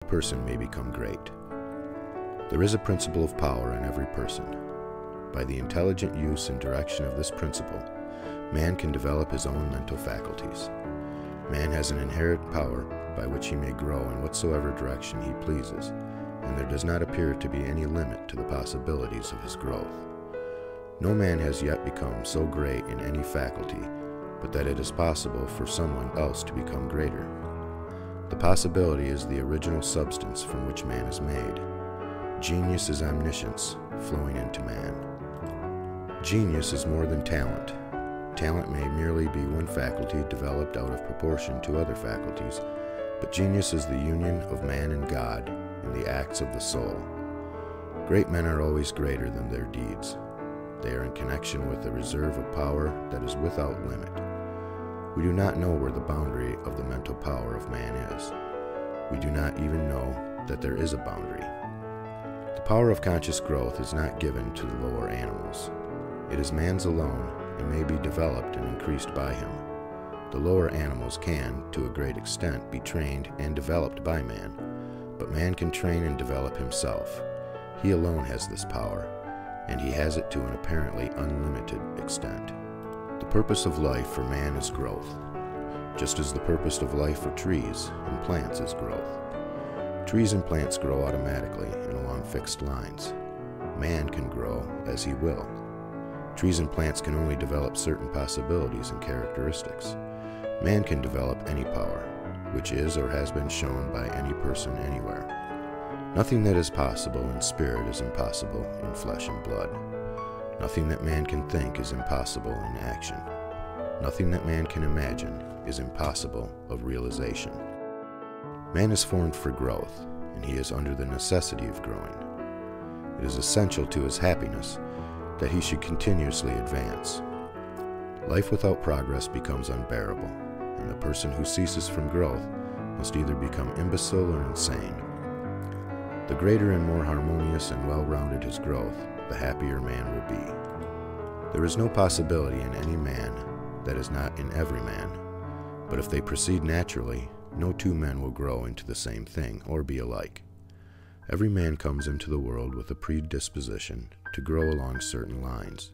a person may become great. There is a principle of power in every person. By the intelligent use and direction of this principle, man can develop his own mental faculties. Man has an inherent power by which he may grow in whatsoever direction he pleases, and there does not appear to be any limit to the possibilities of his growth. No man has yet become so great in any faculty, but that it is possible for someone else to become greater. The possibility is the original substance from which man is made. Genius is omniscience flowing into man. Genius is more than talent. Talent may merely be one faculty developed out of proportion to other faculties, but genius is the union of man and God in the acts of the soul. Great men are always greater than their deeds. They are in connection with a reserve of power that is without limit. We do not know where the boundary of the mental power of man is. We do not even know that there is a boundary. The power of conscious growth is not given to the lower animals. It is man's alone and may be developed and increased by him. The lower animals can, to a great extent, be trained and developed by man, but man can train and develop himself. He alone has this power, and he has it to an apparently unlimited extent. The purpose of life for man is growth, just as the purpose of life for trees and plants is growth. Trees and plants grow automatically and along fixed lines. Man can grow as he will. Trees and plants can only develop certain possibilities and characteristics. Man can develop any power, which is or has been shown by any person anywhere. Nothing that is possible in spirit is impossible in flesh and blood. Nothing that man can think is impossible in action. Nothing that man can imagine is impossible of realization. Man is formed for growth, and he is under the necessity of growing. It is essential to his happiness that he should continuously advance. Life without progress becomes unbearable, and the person who ceases from growth must either become imbecile or insane. The greater and more harmonious and well-rounded his growth, the happier man will be. There is no possibility in any man that is not in every man, but if they proceed naturally, no two men will grow into the same thing or be alike. Every man comes into the world with a predisposition to grow along certain lines,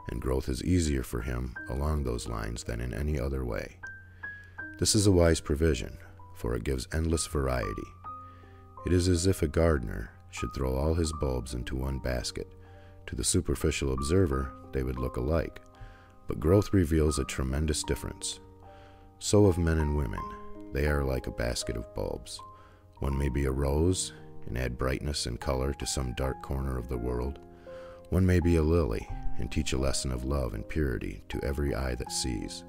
and growth is easier for him along those lines than in any other way. This is a wise provision, for it gives endless variety. It is as if a gardener should throw all his bulbs into one basket. To the superficial observer, they would look alike, but growth reveals a tremendous difference. So of men and women, they are like a basket of bulbs. One may be a rose and add brightness and color to some dark corner of the world. One may be a lily and teach a lesson of love and purity to every eye that sees.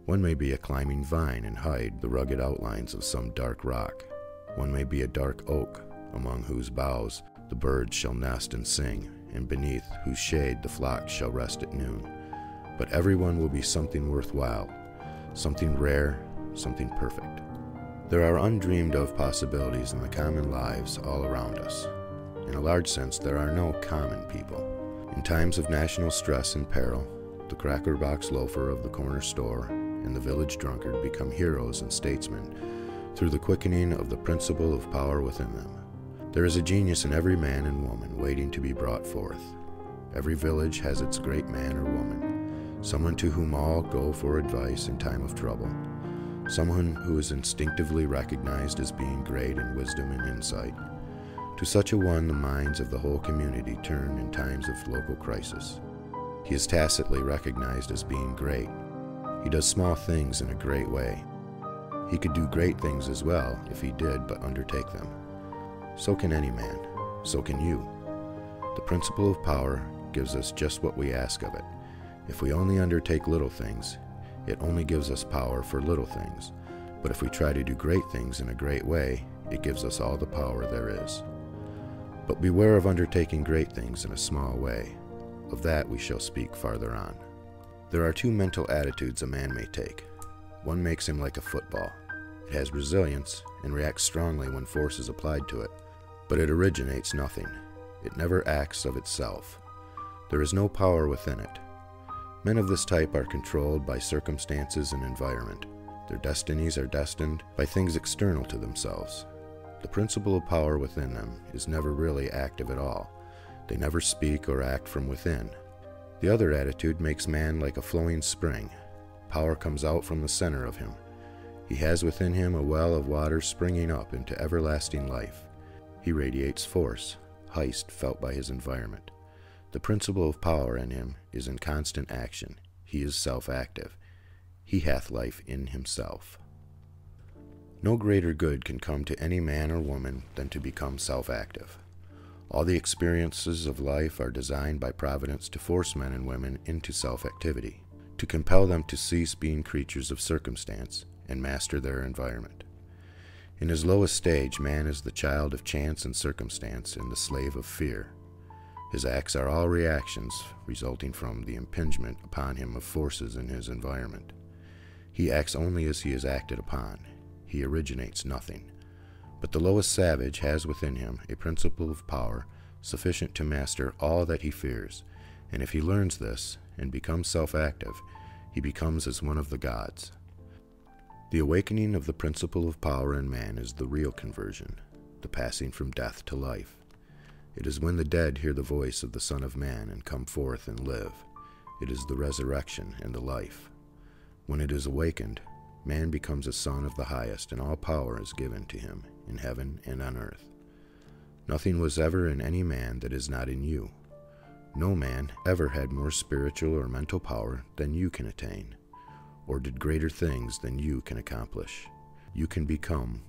One may be a climbing vine and hide the rugged outlines of some dark rock. One may be a dark oak, among whose boughs the birds shall nest and sing, and beneath whose shade the flock shall rest at noon. But everyone will be something worthwhile, something rare, something perfect. There are undreamed of possibilities in the common lives all around us. In a large sense, there are no common people. In times of national stress and peril, the cracker box loafer of the corner store and the village drunkard become heroes and statesmen through the quickening of the principle of power within them. There is a genius in every man and woman waiting to be brought forth. Every village has its great man or woman, someone to whom all go for advice in time of trouble, someone who is instinctively recognized as being great in wisdom and insight. To such a one the minds of the whole community turn in times of local crisis. He is tacitly recognized as being great. He does small things in a great way. He could do great things as well if he did but undertake them. So can any man. So can you. The principle of power gives us just what we ask of it. If we only undertake little things, it only gives us power for little things. But if we try to do great things in a great way, it gives us all the power there is. But beware of undertaking great things in a small way. Of that we shall speak farther on. There are two mental attitudes a man may take. One makes him like a football. It has resilience and reacts strongly when force is applied to it, but it originates nothing. It never acts of itself. There is no power within it. Men of this type are controlled by circumstances and environment. Their destinies are destined by things external to themselves. The principle of power within them is never really active at all. They never speak or act from within. The other attitude makes man like a flowing spring. Power comes out from the center of him. He has within him a well of water springing up into everlasting life. He radiates force, haste felt by his environment. The principle of power in him is in constant action. He is self-active. He hath life in himself. No greater good can come to any man or woman than to become self-active. All the experiences of life are designed by Providence to force men and women into self-activity, to compel them to cease being creatures of circumstance and master their environment. In his lowest stage, man is the child of chance and circumstance and the slave of fear. His acts are all reactions resulting from the impingement upon him of forces in his environment. He acts only as he is acted upon. He originates nothing. But the lowest savage has within him a principle of power sufficient to master all that he fears, and if he learns this and becomes self-active, he becomes as one of the gods. The awakening of the principle of power in man is the real conversion, the passing from death to life. It is when the dead hear the voice of the Son of Man and come forth and live. It is the resurrection and the life. When it is awakened, man becomes a son of the highest, and all power is given to him in heaven and on earth. Nothing was ever in any man that is not in you. No man ever had more spiritual or mental power than you can attain, or did greater things than you can accomplish. You can become